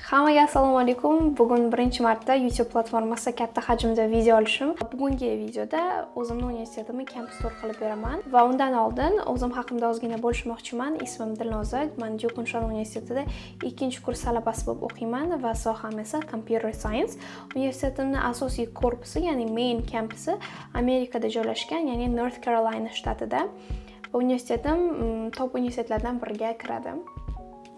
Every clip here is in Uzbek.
Hammaga assalomu alaykum. Bugun birinchi marta YouTube platformasida katta hajmda video olishim. Bugungi videoda o'zimning universitetimni campus tour qilib beraman va undan oldin o'zim haqimda ozgina bo'lishmoqchiman. Ismim Dilnoza. Men Jo'qinshon universitetida 2-kurs talabasi bo'lib o'qiyman va soham esa computer science. Universitetimning asosiy korpusi, ya'ni main campusi Amerikada joylashgan, ya'ni North Carolina shtatida. Universitetim top universitetlardan biriga kiradi.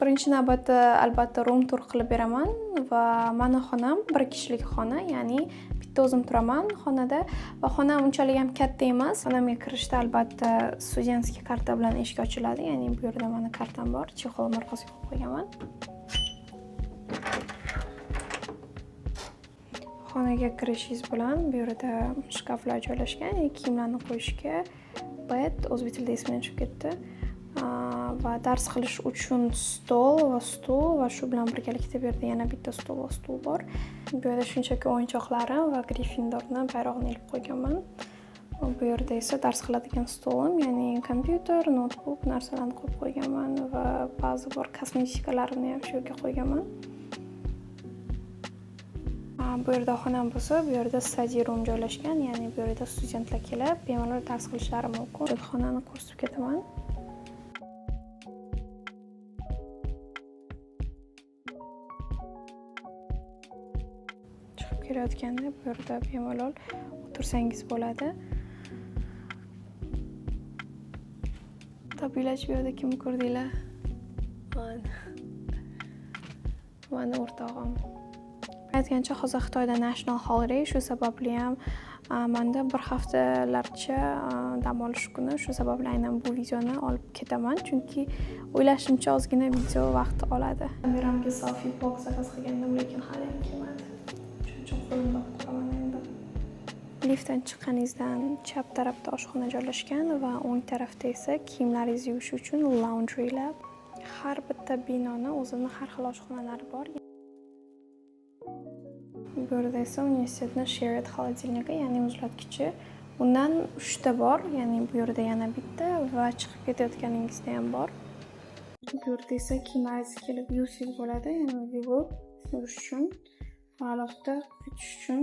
Birinchi navbatda albatta room tour qilib beraman va meni xonam bir kishilik xona, ya'ni bitta o'zim turaman xonada va xonam unchalik ham katta emas. Xonamga kirishda albatta studentskiy karta bilan eshik ochiladi, ya'ni bu yerda meni kartam bor, chexol orqasiga qo'yib qo'yganman. Xonaga kirishingiz bilan bu yerda shkaflar joylashgan, kiyimlarni qo'yishga bed, o'zbek tilida ismini tushib ketdi. Va dars qilish uchun stol va stul va shu bilan birgalikda bu yerda yana bitta stol va stul bor. Bu yerda shunchaki o'yinchoqlarim va Gryffindorning bayrog'ini ilib qo'yganman. Bu yerda esa dars qiladigan stolim, ya'ni kompyuter, notebook narsalarni qo'yib qo'yganman va ba'zi bir kosmetikalarni ham shu yerga qo'yganman. Bu yerda xonam bo'lsa, bu yerda study room joylashgan, ya'ni bu yerda studentlar kelib bemalol dars qilishlari mumkin. Xonani ko'rsatib ketaman. Kelayotganda bu yerda bemalol o'tirsangiz bo'ladi. Tabiiylar bu yerda kim ko'rdinglar? Mana o'rtog'im. Aytgancha hozir Xitoyda national holiday, shu sababli ham menda bir haftalarcha dam olish kuni, shu sababli aynan bu videoni olib ketaman, chunki o'ylashimcha ozgina video vaqt oladi. Kameramga selfie box zakaz qilgandim, lekin hali ham kelmadi. Liftdan chiqqaningizdan chap tarafda oshxona joylashgan va o'ng tarafda esa kiyimlaringizni yuvish uchun laundry lab. Har bitta binoni o'zining har xil oshxonalari bor. Bu yerda esa universitetning shared xolodilnigi, ya'ni muzlatgichi. Undan 3 ta bor, ya'ni bu yerda yana bitta va chiqib ketayotganingizda ham bor. Bu yerda esa kiyimlaringizni kelib yuvsangiz bo'ladi, ya'ni yuvish uchun va alohida qutish uchun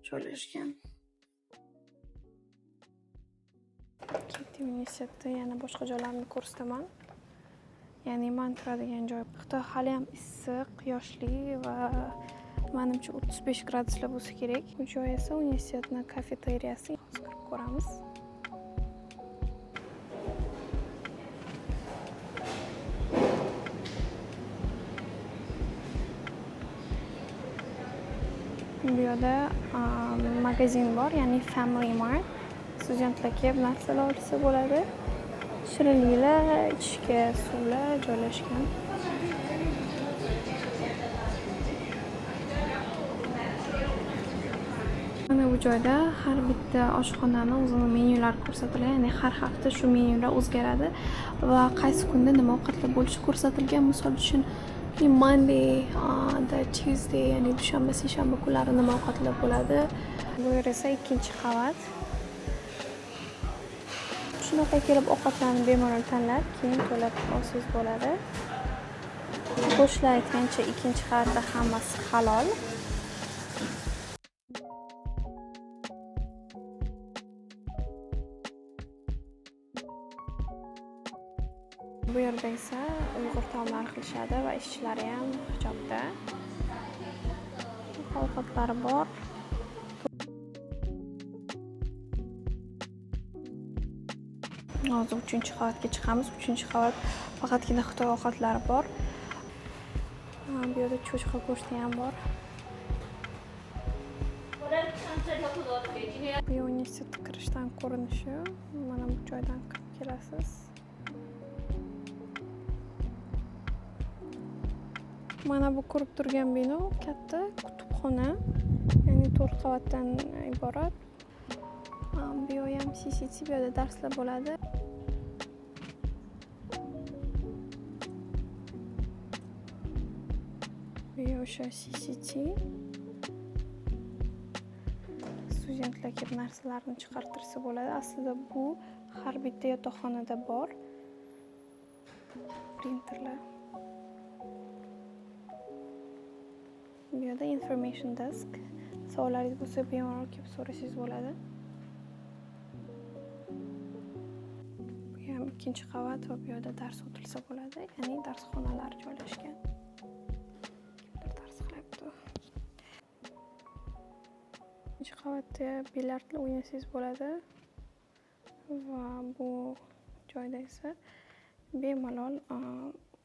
joylashgan. Ketdi universitetda yana boshqa joylarni ko'rsataman. Ya'ni men turadigan joy. Xitoy hali ham issiq, quyoshli va menimcha 35 graduslar bo'lsa kerak. Bu joy esa universitetning kafeteriyasi. Hozir kirib ko'ramiz. Bu yerda magazin bor, ya'ni Family Mart. Studentlar kelib narsalar olsa bo'ladi. Shirinliklar, ichishga suvlar joylashgan. Mana bu joyda har bitta oshxonani o'zining menyulari ko'rsatilgan, ya'ni har hafta shu menyular o'zgaradi va qaysi kunda nima ovqatlar bo'lishi ko'rsatilgan. Misol uchun Monday, Tuesday, ya'ni dushanba, seshanba kunlari nima ovqatlar bo'ladi. Bu yer esa 2-qavat. Shunaqa kelib ovqatlarni bemalol tanlab, keyin to'lab olsangiz bo'ladi. Qo'shlar aytgancha 2-qavatda hammasi halol. Bu yerda esa Uyg'ur taomlari qilishadi va ishchilari ham hijobda. Ovqatlari bor. Hozir 3-qavatga chiqamiz. 3-qavat faqatgina Xitoy ovqatlari bor. Bu yerda cho'chqa go'shti ham bor. Bu universitetga kirishdan ko'rinishi. Mana bu joydan kirib kelasiz. Mana bu ko'rib turgan bino katta kutubxona, ya'ni 4 qavatdan iborat. Bu ham CCT, bu yerda darslar bo'ladi. Bu o'sha CCT. Studentlar kelib narsalarni chiqartirsa bo'ladi. Aslida bu har bitta yotoqxonada bor. Printerlar. Bu yerda information desk. Savollaringiz bo'lsa, bemalol kelib so'rasangiz bo'ladi. Bu ham ikkinchi qavat va bu yerda dars o'tilsa bo'ladi, ya'ni darsxonalar joylashgan. Kimdir dars qilyapti. Ikkinchi qavatda bilyardli o'ynasangiz bo'ladi va bu joyda esa bemalol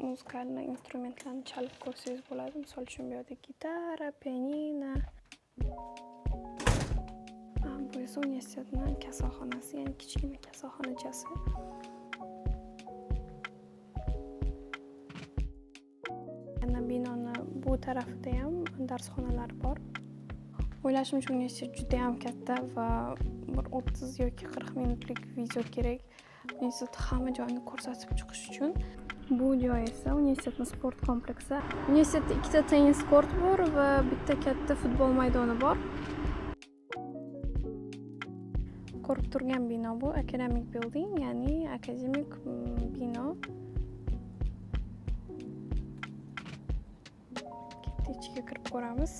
muzikal instrumentlarni chalib ko'rsangiz bo'ladi. Misol uchun bu yerda gitara, pianino. Bu esa universitetning kasalxonasi, ya'ni kichkina kasalxonachasi. Yana binoni bu tarafida ham darsxonalar bor. O'ylashimcha universitet juda ham katta va bir 30 yoki 40 minutlik video kerak. Universitet hamma joyini ko'rsatib chiqish uchun. Bu joy esa universitetning sport kompleksi. Universitetda ikkita tennis kort bor va bitta katta futbol maydoni bor. Ko'rib turgan bino bu academic building, ya'ni akademik bino. Bitta ichiga kirib ko'ramiz.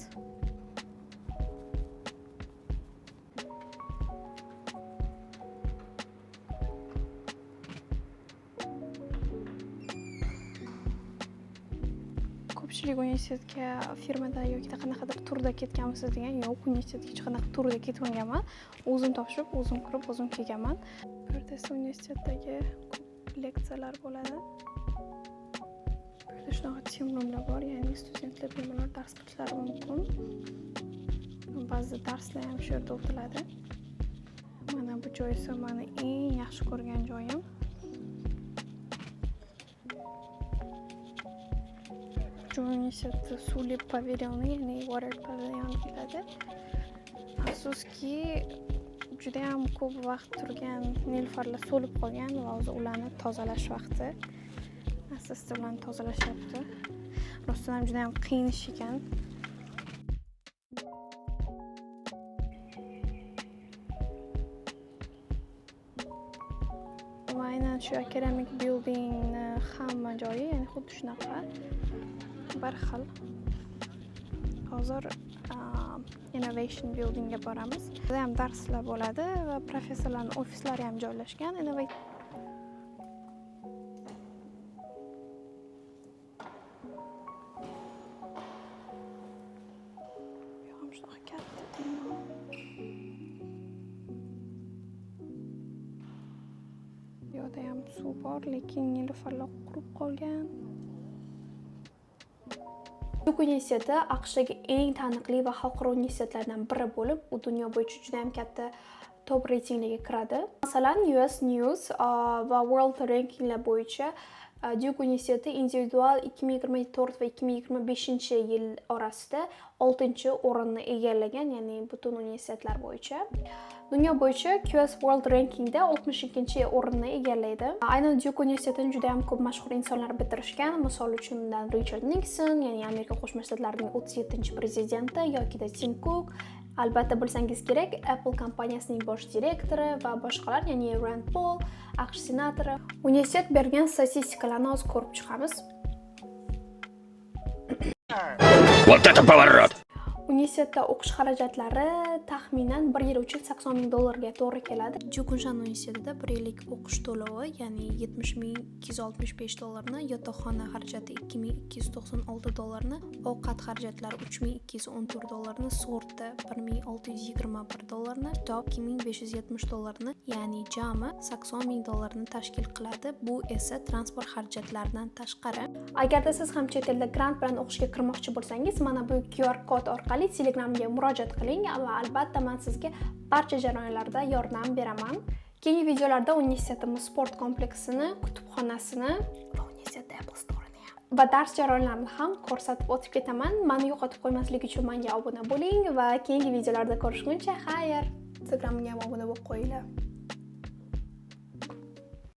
Ko'pchilik universitetga firmada yoki qanaqadir turda ketganmisiz degan, yo'q, universitetga hech qanaqa turda ketmaganman. O'zim topshirib, o'zim kirib, o'zim kelganman. Bu yerda esa universitetdagi ko'p leksiyalar bo'ladi. Bu yerda shunaqa team roomlar bor, ya'ni studentlar bemalol dars qilishlari mumkin. Ba'zi darslar ham shu yerda o'tiladi. Mana bu joy esa meni eng yaxshi ko'rgan joyim. Universitet suvli pavilyoni, ya'ni water pavilion deyiladi. Afsuski, juda ham ko'p vaqt turgan nilfarlar so'lib qolgan va o'zi ularni tozalash vaqti. Asta-asta ularni tozalashyapti. Rostdan ham juda ham qiyin ish ekan. Aynan shu academic buildingni hamma joyi, ya'ni xuddi shunaqa bir xil. Hozir innovation buildingga boramiz. Burada ham darslar bo'ladi va professorlarning ofislari ham joylashgan. Bu yerda ham suv bor, lekin nilfarlar qurib qolgan. Duke universiteti AQShdagi eng taniqli va xalqaro universitetlardan biri bo'lib, u dunyo bo'yicha juda ham katta top reytinglarga kiradi. Masalan, US News va World Rankinglar bo'yicha Duke universiteti individual 2024 va 2025-yil orasida 6-o'rinni egallagan, ya'ni butun universitetlar bo'yicha. Dunyo bo'yicha QS World Rankingda 62-o'rinni egallaydi. Aynan Duke universitetini juda ham ko'p mashhur insonlar bitirishgan. Misol uchun Richard Nixon, ya'ni Amerika Qo'shma Shtatlarining 37-prezidenti yoki Tim Cook, albatta bilsangiz kerak, Apple kompaniyasining bosh direktori va boshqalar, ya'ni Rand Paul, AQSh senatori. Universitet bergan statistikalarni hozir ko'rib chiqamiz. Вот это поворот! Universitetda o'qish xarajatlari taxminan 1 yil uchun $80,000 ga to'g'ri keladi. Jukunshan universitetida 1 yillik o'qish to'lovi, ya'ni $70,265 ni, yotoqxona xarajati $2,296 ni, ovqat xarajatlari $3,214 ni, sug'urta $1,621 ni, kitob $2,570 ni, ya'ni jami $80,000 ni tashkil qiladi. Bu esa transport xarajatlaridan tashqari. Agarda siz ham chet elda grant bilan o'qishga kirmoqchi bo'lsangiz, mana bu QR kod orqali Telegramga murojaat qiling va albatta men sizga barcha jarayonlarda yordam beraman. Keyingi videolarda universitetimiz sport kompleksini, kutubxonasini va universitet Apple Store'ni va dars jarayonlarini ham ko'rsatib o'tib ketaman. Meni yo'qotib qo'ymaslik uchun menga obuna bo'ling va keyingi videolarda ko'rishguncha xayr. Instagramga ham obuna bo'lib qo'yinglar.